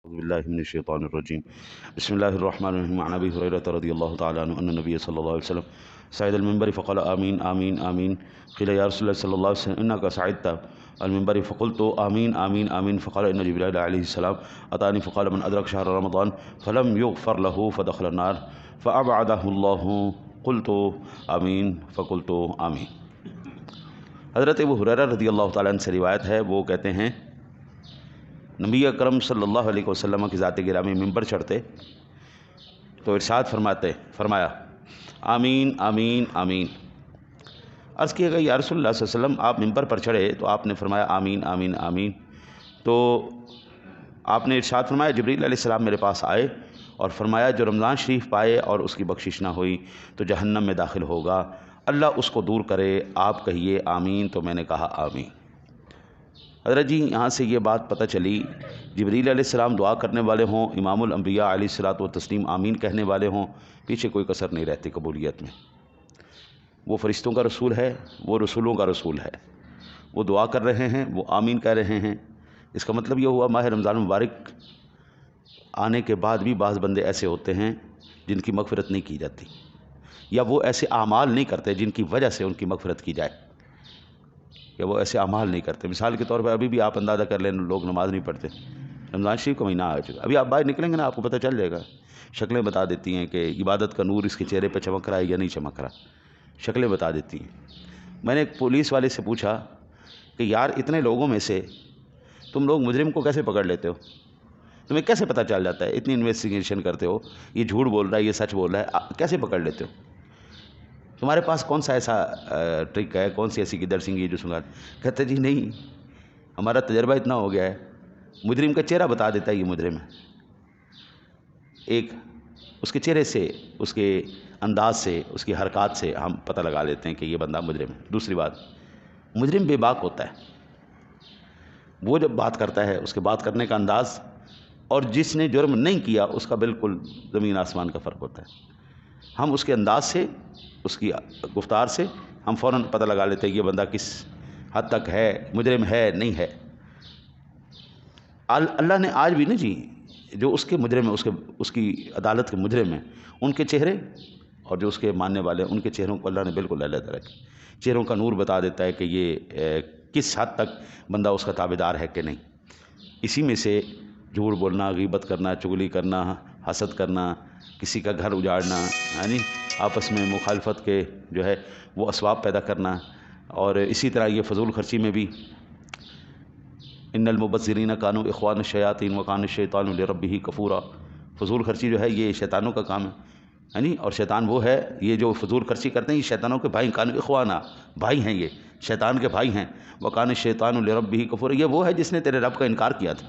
أعوذ بالله من الشيطان الرجيم. بسم الله الرحمن الرحيم. عن أبي هريرة رضي الله تعالى عنه أن النبي صلى الله عليه وسلم صعد المنبر فقال آمين آمين آمين. قيل يا رسول الله صلى الله عليه وسلم إنك صعدت المنبر فقلت آمين آمين آمين. فقال إن جبريل عليه السلام أتاني فقال من أدرك شهر رمضان فلم يغفر له فدخل النار فأبعده الله. قلت آمين فقلت آمين. حضرت ابو ہریرہ رضی اللہ تعالیٰ عنہ سے روایت ہے، وہ کہتے ہیں نبی اکرم صلی اللہ علیہ وسلم کی ذات گرامی ممبر چڑھتے تو ارشاد فرمایا آمین آمین آمین. عرض کیا گیا یا رسول اللہ صلی اللہ علیہ وسلم آپ ممبر پر چڑھے تو آپ نے فرمایا آمین آمین آمین. تو آپ نے ارشاد فرمایا جبریل علیہ السلام میرے پاس آئے اور فرمایا جو رمضان شریف پائے اور اس کی بخشش نہ ہوئی تو جہنم میں داخل ہوگا، اللہ اس کو دور کرے، آپ کہیے آمین. تو میں نے کہا آمین. حضرت جی یہاں سے یہ بات پتہ چلی، جبریل علیہ السلام دعا کرنے والے ہوں، امام الانبیاء علیہ الصلاۃ والتسلیم آمین کہنے والے ہوں، پیچھے کوئی کسر نہیں رہتی قبولیت میں. وہ فرشتوں کا رسول ہے، وہ رسولوں کا رسول ہے، وہ دعا کر رہے ہیں، وہ آمین کہہ رہے ہیں. اس کا مطلب یہ ہوا ماہ رمضان مبارک آنے کے بعد بھی بعض بندے ایسے ہوتے ہیں جن کی مغفرت نہیں کی جاتی، یا وہ ایسے اعمال نہیں کرتے جن کی وجہ سے ان کی مغفرت کی جائے، یا وہ ایسے اعمال نہیں کرتے. مثال کے طور پر ابھی بھی آپ اندازہ کر لیں، لوگ نماز نہیں پڑھتے، رمضان شریف کا مہینہ آ چکا، ابھی آپ باہر نکلیں گے نا آپ کو پتہ چل جائے گا، شکلیں بتا دیتی ہیں کہ عبادت کا نور اس کے چہرے پہ چمک رہا ہے یا نہیں چمک رہا، شکلیں بتا دیتی ہیں. میں نے ایک پولیس والے سے پوچھا کہ یار اتنے لوگوں میں سے تم لوگ مجرم کو کیسے پکڑ لیتے ہو؟ تمہیں کیسے پتہ چل جاتا ہے؟ اتنی انویسٹیگیشن کرتے ہو، یہ جھوٹ بول رہا ہے، یہ سچ بول رہا ہے، کیسے پکڑ لیتے ہو؟ تمہارے پاس کون سا ایسا ٹرک ہے، کون سی ایسی گدڑ سنگھی جو سنگار؟ کہتے جی نہیں، ہمارا تجربہ اتنا ہو گیا ہے، مجرم کا چہرہ بتا دیتا ہے یہ مجرم ہے. ایک اس کے چہرے سے، اس کے انداز سے، اس کی حرکات سے ہم پتہ لگا لیتے ہیں کہ یہ بندہ مجرم ہے. دوسری بات، مجرم بے باک ہوتا ہے، وہ جب بات کرتا ہے اس کے بات کرنے کا انداز اور جس نے جرم نہیں کیا اس کا بالکل زمین آسمان کا فرق ہوتا ہے. ہم اس کے انداز سے، اس کی گفتار سے ہم فوراً پتہ لگا لیتے ہیں یہ بندہ کس حد تک ہے، مجرم ہے نہیں ہے. اللہ نے آج بھی نا جی جو اس کے مجرم ہیں، اس کی عدالت کے مجرم ہیں، ان کے چہرے اور جو اس کے ماننے والے ہیں ان کے چہروں کو اللہ نے بالکل علیحدہ رکھے. چہروں کا نور بتا دیتا ہے کہ یہ کس حد تک بندہ اس کا تابعدار ہے کہ نہیں. اسی میں سے جھوٹ بولنا، غیبت کرنا، چغلی کرنا، حسد کرنا، کسی کا گھر اجاڑنا، یعنی آپس میں مخالفت کے جو ہے وہ اسباب پیدا کرنا. اور اسی طرح یہ فضول خرچی میں بھی ان المبذرین کانوا اخوان الشیاطین وکان الشیطان لربہ کفورا. فضول خرچی جو ہے یہ شیطانوں کا کام ہے، یعنی اور شیطان وہ ہے، یہ جو فضول خرچی کرتے ہیں یہ شیطانوں کے بھائی، کانوا اخوانا، بھائی ہیں، یہ شیطان کے بھائی ہیں. وکان الشیطان لربہ کفورا، یہ وہ ہے جس نے تیرے رب کا انکار کیا تھا.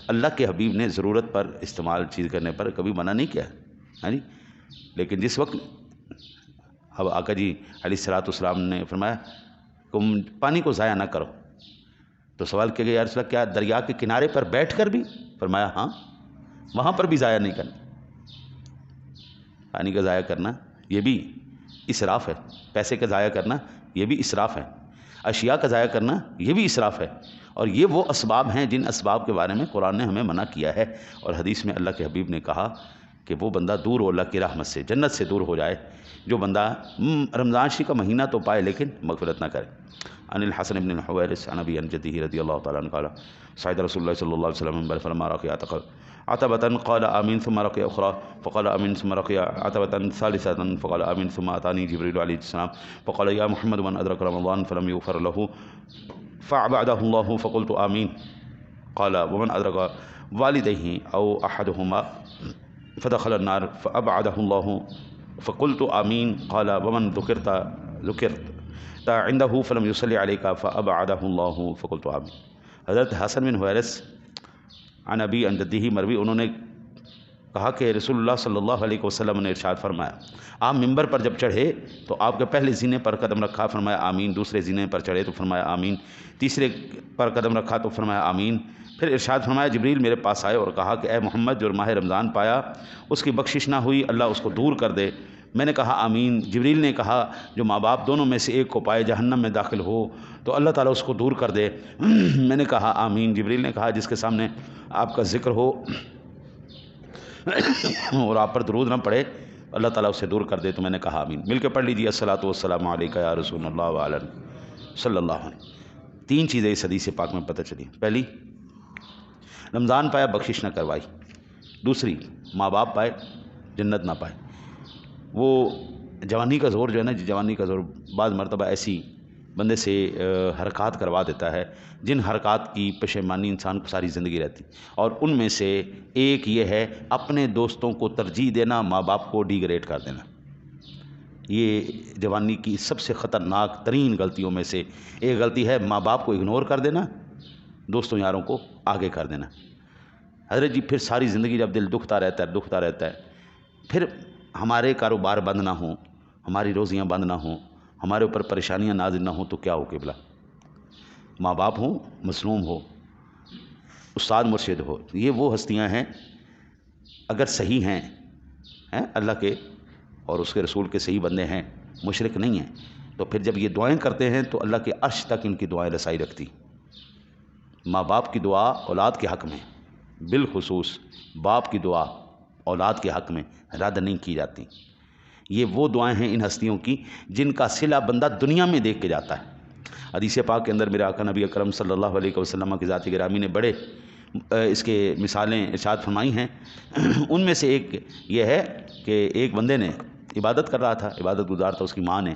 اللہ کے حبیب نے ضرورت پر استعمال چیز کرنے پر کبھی منع نہیں کیا، یعنی لیکن جس وقت اب آقا جی علیہ الصلوۃ والسلام نے فرمایا تم پانی کو ضائع نہ کرو، تو سوال کیا گیا یا رسول اللہ کیا دریا کے کنارے پر بیٹھ کر بھی؟ فرمایا ہاں، وہاں پر بھی ضائع نہیں کرنا. پانی کا ضائع کرنا یہ بھی اسراف ہے، پیسے کا ضائع کرنا یہ بھی اسراف ہے، اشیاء کا ضائع کرنا یہ بھی اسراف ہے. اور یہ وہ اسباب ہیں جن اسباب کے بارے میں قرآن نے ہمیں منع کیا ہے، اور حدیث میں اللہ کے حبیب نے کہا کہ وہ بندہ دور ہو اللہ کی رحمت سے، جنت سے دور ہو جائے جو بندہ رمضان شریف کا مہینہ تو پائے لیکن مغفرت نہ کرے. عن الحسن بن الحویرث عن ابی عن جدہ رضی اللہ تعالیٰ عنہ قال صعد رسول اللہ صلی اللہ علیہ وسلم فلما رقي عتبة قال آمين ثم رقي أخرى فقال آمين ثم رقي عتبة ثالثة فقال آمين ثم أتاني جبريل عليه السلام فقال يا محمد من أدرك رمضان فلم يغفر له فأبعده الله فقلت آمين. قال ومن أدرك والديه أو أحدهما فدخل النار فأبعده الله فقلت آمين. قال ومن ذكرت عنده فلم يصلي عليك فأبعده الله فقلت آمين. حضرت حسن بن حویرث عن ابی عن جدہ مروی، انہوں نے کہا کہ رسول اللہ صلی اللہ علیہ وسلم نے ارشاد فرمایا آپ ممبر پر جب چڑھے تو آپ کے پہلے زینے پر قدم رکھا، فرمایا آمین. دوسرے زینے پر چڑھے تو فرمایا آمین. تیسرے پر قدم رکھا تو فرمایا آمین. پھر ارشاد فرمایا جبریل میرے پاس آئے اور کہا کہ اے محمد جو ماہ رمضان پایا اس کی بخشش نہ ہوئی اللہ اس کو دور کر دے. میں نے کہا آمین۔ جبریل نے کہا جو ماں باپ دونوں میں سے ایک کو پائے جہنم میں داخل ہو تو اللہ تعالیٰ اس کو دور کر دے۔ میں نے کہا آمین۔ جبریل نے کہا جس کے سامنے آپ کا ذکر ہو اور آپ پر درود نہ پڑے اللہ تعالیٰ اسے دور کر دے، تو میں نے کہا آمین۔ مل کے پڑھ لیجیے الصلاۃ والسلام علیکہ یا رسول اللہ وعلی صلی اللہ علیہ۔ 3 چیزیں اس حدیث پاک میں پتہ چلی۔ پہلی، رمضان پایا بخشش نہ کروائی۔ دوسری، ماں باپ پائے جنت نہ پائے۔ وہ جوانی کا زور جو ہے نا، جوانی کا زور بعض مرتبہ ایسی بندے سے حرکات کروا دیتا ہے جن حرکات کی پشیمانی انسان کو ساری زندگی رہتی، اور ان میں سے ایک یہ ہے اپنے دوستوں کو ترجیح دینا، ماں باپ کو ڈی گریڈ کر دینا۔ یہ جوانی کی سب سے خطرناک ترین غلطیوں میں سے ایک غلطی ہے، ماں باپ کو اگنور کر دینا، دوستوں یاروں کو آگے کر دینا۔ حضرت جی پھر ساری زندگی جب دل دکھتا رہتا ہے، پھر ہمارے کاروبار بند نہ ہوں، ہماری روزیاں بند نہ ہوں، ہمارے اوپر پریشانیاں نازل نہ ہوں تو کیا ہو قبلہ؟ ماں باپ ہوں، مظلوم ہو، استاد مرشد ہو، یہ وہ ہستیاں ہیں اگر صحیح ہیں اللہ کے اور اس کے رسول کے صحیح بندے ہیں، مشرک نہیں ہیں، تو پھر جب یہ دعائیں کرتے ہیں تو اللہ کے عرش تک ان کی دعائیں رسائی رکھتی۔ ماں باپ کی دعا اولاد کے حق میں، بالخصوص باپ کی دعا اولاد کے حق میں رد نہیں کی جاتی۔ یہ وہ دعائیں ہیں ان ہستیوں کی جن کا صلہ بندہ دنیا میں دیکھ کے جاتا ہے۔ حدیث پاک کے اندر میرے آقا نبی اکرم صلی اللہ علیہ وسلم کی ذات گرامی نے بڑے اس کے مثالیں ارشاد فرمائی ہیں۔ ان میں سے ایک یہ ہے کہ ایک بندے نے عبادت کر رہا تھا، عبادت گزار تھا، اس کی ماں نے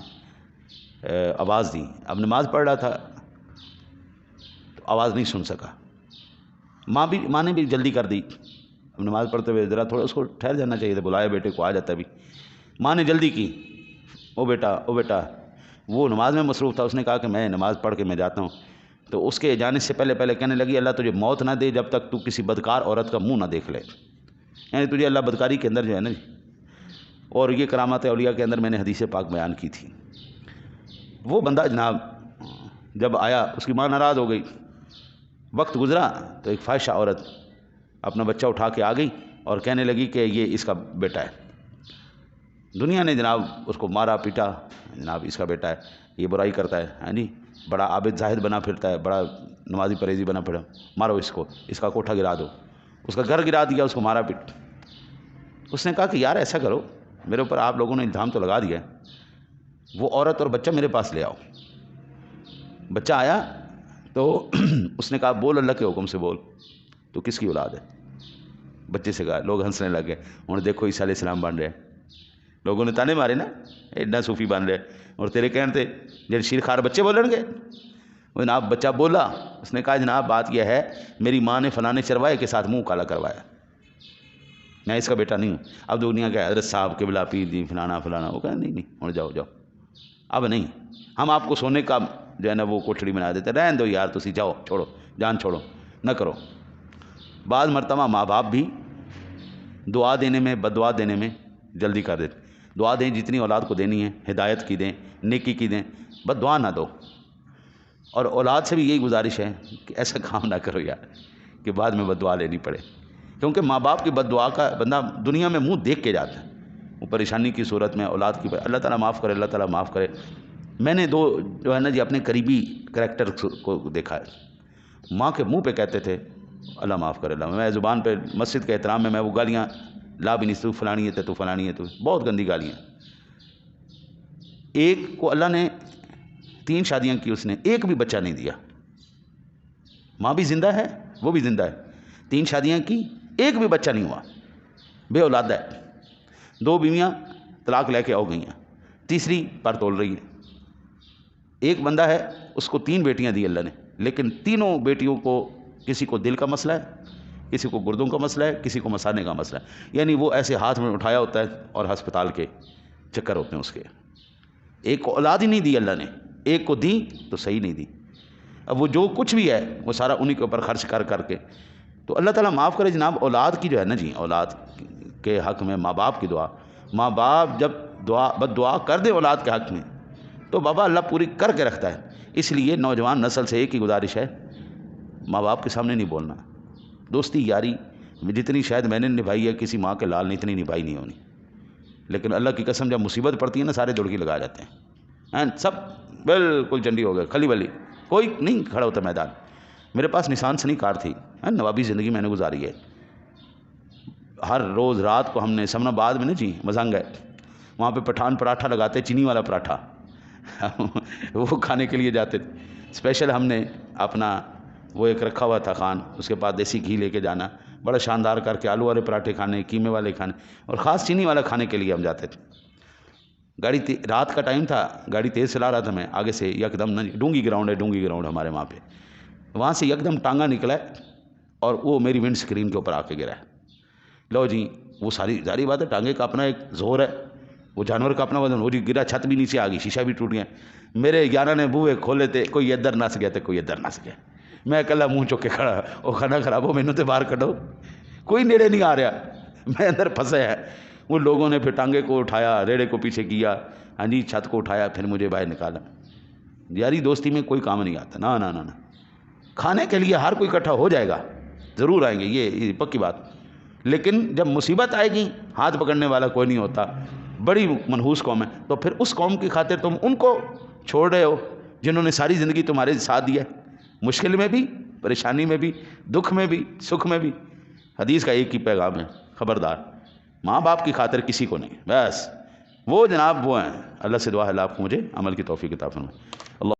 آواز دی، اب نماز پڑھ رہا تھا تو آواز نہیں سن سکا، ماں نے بھی جلدی کر دی، اب نماز پڑھتے ہوئے ذرا تھوڑا اس کو ٹھہر جانا چاہیے تھا، بلایا بیٹے کو، آ جاتا بھی، ماں نے جلدی کی، او بیٹا وہ نماز میں مصروف تھا، اس نے کہا کہ میں نماز پڑھ کے میں جاتا ہوں، تو اس کے جانے سے پہلے کہنے لگی اللہ تجھے موت نہ دے جب تک تو کسی بدکار عورت کا منہ نہ دیکھ لے، یعنی تجھے اللہ بدکاری کے اندر جو ہے نا جی۔ اور یہ کرامات اولیاء کے اندر میں نے حدیث پاک بیان کی تھی۔ وہ بندہ جناب جب آیا اس کی ماں ناراض ہو گئی، وقت گزرا تو ایک فاحشہ عورت اپنا بچہ اٹھا کے آ گئی اور کہنے لگی کہ یہ اس کا بیٹا ہے۔ دنیا نے جناب اس کو مارا پیٹا، جناب اس کا بیٹا ہے، یہ برائی کرتا ہے، ہاں جی، بڑا عابد زاہد بنا پھرتا ہے، بڑا نمازی پرہیزی بنا پھرا، مارو اس کو، اس کا کوٹھا گرا دو، اس کا گھر گرا دیا، اس کو مارا پیٹ۔ اس نے کہا کہ یار ایسا کرو، میرے اوپر آپ لوگوں نے الزام تو لگا دیا ہے، وہ عورت اور بچہ میرے پاس لے آؤ۔ بچہ آیا تو اس نے کہا بول اللہ کے حکم سے بول، تو کس کی اولاد ہے؟ بچے سے کہا، لوگ ہنسنے لگے، انہوں نے دیکھو عیسیٰ علیہ السلام بن رہے ہیں، لوگوں نے تانے مارے نا، ایڈا صوفی بن رہے، اور تیرے کہنے تھے جب شیر خار بچے بولن گے، وہ جناب بچہ بولا، اس نے کہا جناب بات یہ ہے میری ماں نے فلانے چروائے کے ساتھ منہ کالا کروایا، میں اس کا بیٹا نہیں ہوں۔ اب دنیا کے حضرت صاحب قبلہ پیر جی فلانا، وہ کہا نہیں اور جاؤ اب نہیں، ہم آپ کو سونے کا جو ہے نا وہ کوٹھڑی بنا دیتے، رہن دو یار تسی جاؤ، چھوڑو، جان چھوڑو، نہ کرو۔ بعض مرتبہ ماں باپ بھی دعا دینے میں بد دعا دینے میں جلدی کر دیتے، دعا دیں جتنی اولاد کو دینی ہے، ہدایت کی دیں، نیکی کی دیں، بد دعا نہ دو۔ اور اولاد سے بھی یہی گزارش ہے کہ ایسا کام نہ کرو یار کہ بعد میں بد دعا لینی پڑے، کیونکہ ماں باپ کی بد دعا کا بندہ دنیا میں منہ دیکھ کے جاتا ہے، وہ پریشانی کی صورت میں اولاد کی، اللہ تعالیٰ معاف کرے، اللہ تعالیٰ معاف کرے۔ میں نے 2 جو ہے نا جی اپنے قریبی کریکٹر کو دیکھا ہے، ماں کے منہ پہ کہتے تھے اللہ معاف کرے، اللہ، میں زبان پہ مسجد کے احترام میں وہ گالیاں لا بھی نہیں، تو فلانی ہے تو فلانی ہے، تو بہت گندی گالیاں۔ ایک کو اللہ نے 3 شادیاں کی، اس نے ایک بھی بچہ نہیں دیا، ماں بھی زندہ ہے وہ بھی زندہ ہے، 3 شادیاں کی ایک بھی بچہ نہیں ہوا، بے اولاد ہے، 2 بیویاں طلاق لے کے ہو گئی ہیں، تیسری پر تول رہی ہے۔ ایک بندہ ہے اس کو 3 بیٹیاں دی اللہ نے، لیکن تینوں بیٹیوں کو کسی کو دل کا مسئلہ ہے، کسی کو گردوں کا مسئلہ ہے، کسی کو مثانے کا مسئلہ ہے، یعنی وہ ایسے ہاتھ میں اٹھایا ہوتا ہے اور ہسپتال کے چکر ہوتے ہیں اس کے۔ ایک کو اولاد ہی نہیں دی اللہ نے، ایک کو دی تو صحیح نہیں دی، اب وہ جو کچھ بھی ہے وہ سارا انہی کے اوپر خرچ کر کے، تو اللہ تعالیٰ معاف کرے جناب۔ اولاد کی جو ہے نا جی، اولاد کے حق میں ماں باپ کی دعا، ماں باپ جب بد دعا کر دے اولاد کے حق میں تو بابا اللہ پوری کر کے رکھتا ہے۔ اس لیے نوجوان نسل سے ایک ہی گزارش ہے، ماں باپ کے سامنے نہیں بولنا، دوستی یاری جتنی شاید میں نے نبھائی ہے کسی ماں کے لال نے اتنی نبھائی نہیں ہونی، لیکن اللہ کی قسم جب مصیبت پڑتی ہے نا سارے دوڑ کی لگا جاتے ہیں، سب بالکل چنڈی ہو گئے، کھلی بلی، کوئی نہیں کھڑا ہوتا میدان۔ میرے پاس نسان سنی کار تھی، نوابی زندگی میں نے گزاری ہے۔ ہر روز رات کو ہم نے سمن آباد میں نا جی مزنگ ہے، وہاں پہ پٹھان پراٹھا لگاتے، چینی والا پراٹھا وہ کھانے کے لیے جاتے تھے۔ اسپیشل ہم نے اپنا وہ ایک رکھا ہوا تھا خان، اس کے بعد دیسی گھی لے کے جانا، بڑا شاندار کر کے آلو والے پراٹھے کھانے، قیمے والے کھانے، اور خاص چینی والا کھانے کے لیے ہم جاتے تھے۔ گاڑی رات کا ٹائم تھا، گاڑی تیز چلا رہا تھا میں، آگے سے یک دم ڈونگی گراؤنڈ ہے، ڈونگی گراؤنڈ ہمارے وہاں پہ، وہاں سے یک دم ٹانگا نکلا ہے اور وہ میری ونڈ سکرین کے اوپر آ کے گرا ہے۔ لو جی وہ ساری ظاہری بات ہے، ٹانگے کا اپنا ایک زور ہے، وہ جانور کا اپنا وزن، وہ جی گرا، چھت بھی نیچے آ گئی، شیشہ بھی ٹوٹ گیا۔ میرے 11 نے بوئے کھولے تھے، کوئی ادھر نس گیا تھے، کوئی ادھر نس گیا، میں اکلا منہ چک کے کھڑا، وہ کھانا خراب ہو، مینوں تے باہر کڈو، کوئی نیڑے نہیں آ رہا، میں اندر پھنسا ہے۔ وہ لوگوں نے پھر ٹانگے کو اٹھایا، ریڑے کو پیچھے کیا، ہاں جی چھت کو اٹھایا، پھر مجھے باہر نکالا۔ یاری دوستی میں کوئی کام نہیں آتا، نا نا نا نا، کھانے کے لیے ہر کوئی اکٹھا ہو جائے گا، ضرور آئیں گے، یہ پکی بات، لیکن جب مصیبت آئے گی ہاتھ پکڑنے والا کوئی نہیں ہوتا۔ بڑی منحوس قوم ہے، تو پھر اس قوم کی خاطر تم ان کو چھوڑ رہے ہو جنہوں نے ساری زندگی تمہارے ساتھ دیا ہے، مشکل میں بھی، پریشانی میں بھی، دکھ میں بھی، سکھ میں بھی۔ حدیث کا ایک ہی پیغام ہے، خبردار ماں باپ کی خاطر کسی کو نہیں، بس وہ جناب وہ ہیں۔ اللہ سے دعا ہے اللہ آپ کو مجھے عمل کی توفیق عطا فرمائے۔ اللہ